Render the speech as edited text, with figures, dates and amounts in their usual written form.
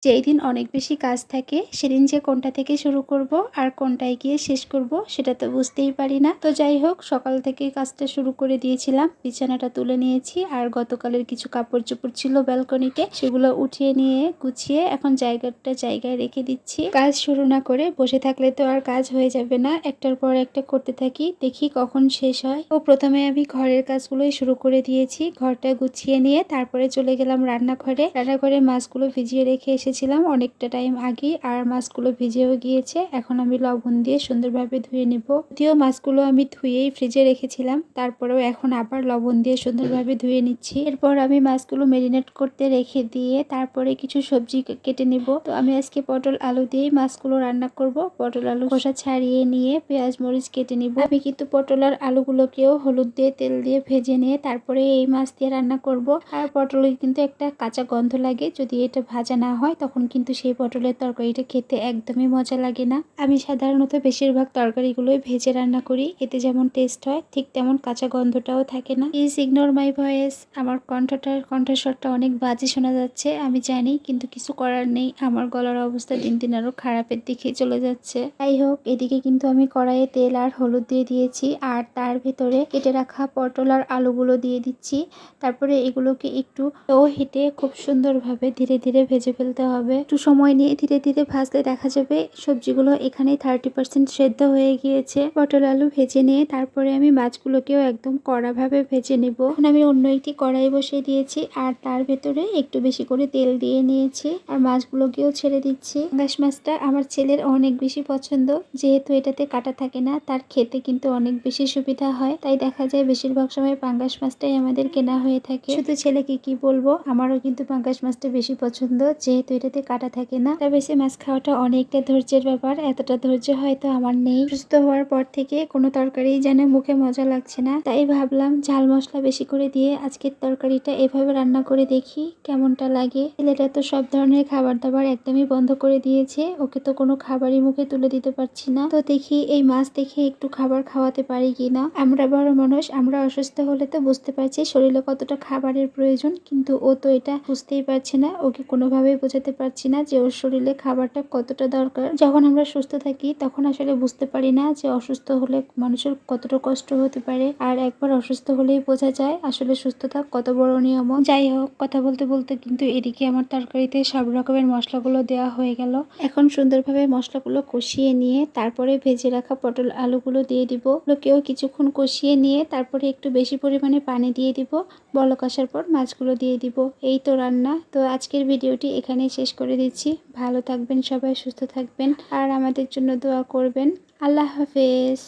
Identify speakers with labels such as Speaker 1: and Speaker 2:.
Speaker 1: যেই দিন অনেক বেশি কাজ থাকে সেদিন যে কোনটা থেকে শুরু করব আর কোনটায় গিয়ে শেষ করব সেটা তো বুঝতেই পারি না। তো যাই হোক, সকাল থেকে কাজটা শুরু করে দিয়েছিলাম, বিছানাটা তুলে নিয়েছি আর গতকালের কিছু কাপড় চোপড় ছিল ব্যালকনিতে, সেগুলো উঠিয়ে নিয়ে গুছিয়ে এখন জায়গায় রেখে দিচ্ছি। কাজ শুরু না করে বসে থাকলে তো আর কাজ হয়ে যাবে না, একটার পর একটা করতে থাকি, দেখি কখন শেষ হয়। তো প্রথমে আমি ঘরের কাজগুলোই শুরু করে দিয়েছি, ঘরটা গুছিয়ে নিয়ে তারপরে চলে গেলাম রান্নাঘরে মাছগুলো ভিজিয়ে রেখে এসেছিলাম অনেকটা টাইম আগে, আর মাছগুলো ভিজেও গিয়েছে। এখন আমি লবণ দিয়ে সুন্দরভাবে ধুয়ে নেব। যদিও মাছগুলো আমি ধুয়েই ফ্রিজে রেখেছিলাম, তারপরেও এখন আবার লবণ দিয়ে সুন্দরভাবে ধুয়ে নিচ্ছি। এরপর আমি মাছগুলো মেরিনেট করতে রেখে দিয়ে তারপরে কিছু সবজি কেটে নেব। তো আমি আজকে পটল আলু দিয়েই মাছগুলো রান্না করব। পটল আলু খোসা ছাড়িয়ে নিয়ে পেঁয়াজ মরিচ কেটে নিব। আমি কিন্তু পটল আর আলুগুলোকেও হলুদ দিয়ে তেল দিয়ে ভেজে নিয়ে তারপরে এই মাছ দিয়ে রান্না করব। আর পটলের কিন্তু একটা কাঁচা গন্ধ লাগে, যদি এটা ভাজা না হয় তখন কিন্তু সেই পটলের তরকারিটা খেতে একদমই মজা লাগে না। আমি সাধারণত বেশিরভাগ তরকারিগুলোই ভেজে রান্না করি, এতে যেমন টেস্ট হয় ঠিক তেমন কাঁচা গন্ধটাও থাকে না। Please ignore my voice. আমার কণ্ঠস্বরটা অনেক বাজে শোনা যাচ্ছে আমি জানি, কিন্তু কিছু করার নেই, আমার গলার অবস্থা দিন দিন আরো খারাপের দিকে চলে যাচ্ছে। যাই হোক, এদিকে কিন্তু আমি কড়াইয়ে তেল আর হলুদ দিয়ে দিয়েছি, আর তার ভেতরে কেটে রাখা পটল আর আলুগুলো দিয়ে দিচ্ছি। তারপরে এগুলোকে একটু লো হিটে খুব সুন্দরভাবে ধীরে ধীরে ভেজে ফেলতে হবে। একটু সময় নিয়ে ধীরে ধীরে ভাজলে দেখা যাবে সবজিগুলো এখানে 30% সেদ্ধ হয়ে গিয়েছে। পটল আলু ভেজে নিয়ে তারপরে আমি মাছগুলোকেও একদম কড়াভাবে ভেজে নেব। এখন আমি অন্য একটি কড়াই বসিয়ে দিয়েছি, আর তার ভেতরে একটু বেশি করে তেল দিয়ে নিয়েছি, আর মাছগুলোকেও ছেড়ে দিচ্ছি। পাঙ্গাস মাছটা আমার ছেলের অনেক বেশি পছন্দ, যেহেতু এটাতে কাটা থাকে না, তার খেতে কিন্তু অনেক বেশি সুবিধা হয়, তাই দেখা যায় বেশিরভাগ সময় পাঙ্গাস মাছটাই আমাদের কেনা হয়ে থাকে। শুধু ছেলেকে কি বলবো, আমারও কিন্তু পাঙ্গাস মাছটা বেশি পছন্দ, যেহেতু এটাতে কাটা থাকে না। তবে সে মাছ খাওয়াটা অনেকটা ধৈর্যের ব্যাপার, এতটা ধৈর্য হয়তো আমার নেই। সুস্থ হওয়ার পর থেকে কোনো তরকারি যেন মুখে মজা লাগছে না, তাই ভাবলাম ঝাল মশলা বেশি করে দিয়ে আজকের তরকারিটা এভাবে রান্না করে দেখি কেমনটা লাগে। ছেলেটা তো সব ধরনের খাবার দাবার একদমই বন্ধ করে দিয়েছে, ওকে তো কোনো খাবারই মুখে তুলে দিতে পারছি না। তো দেখি এই মাছ দেখে একটু খাবার খাওয়াতে পারি কিনা। আমরা বড় মানুষ, আমরা অসুস্থ হলে তো বুঝতে পারছি শরীরে কতটা খাবারের প্রয়োজন, কিন্তু ও তো এটা বুঝতেই পারছে না। ওকে কোনোভাবেই বোঝাতে পারছি না যে ওর শরীরে খাবারটা কতটা দরকার। যখন আমরা সুস্থ থাকি তখন আসলে বুঝতে পারি না যে অসুস্থ হলে মানুষের কতটা কষ্ট হতে পারে, আর একবার অসুস্থ হলেই বোঝা যায় আসলে সুস্থতা কত বড় নিয়ম। যাই হোক, কথা বলতে বলতে কিন্তু এদিকে আমার তরকারিতে সব রকমের মশলাগুলো দেওয়া হয়ে গেল। এখন সুন্দরভাবে মশলাগুলো কষিয়ে নিয়ে তারপরে ভেজে রাখা পটল আলুগুলো দিয়ে দিব। ওগুলোকেও কিছুক্ষণ কষিয়ে নিয়ে তারপরে একটু বেশি পরিমাণে পানি দিয়ে দিব। বলক আসার পর মাছগুলো দিয়ে দিব। এই তো রান্না। তো আজকের ভিডিওটি এখানেই শেষ করে দিচ্ছি। ভালো থাকবেন সবাই, সুস্থ থাকবেন, আর আমাদের জন্য দোয়া করবেন। আল্লাহ হাফেজ।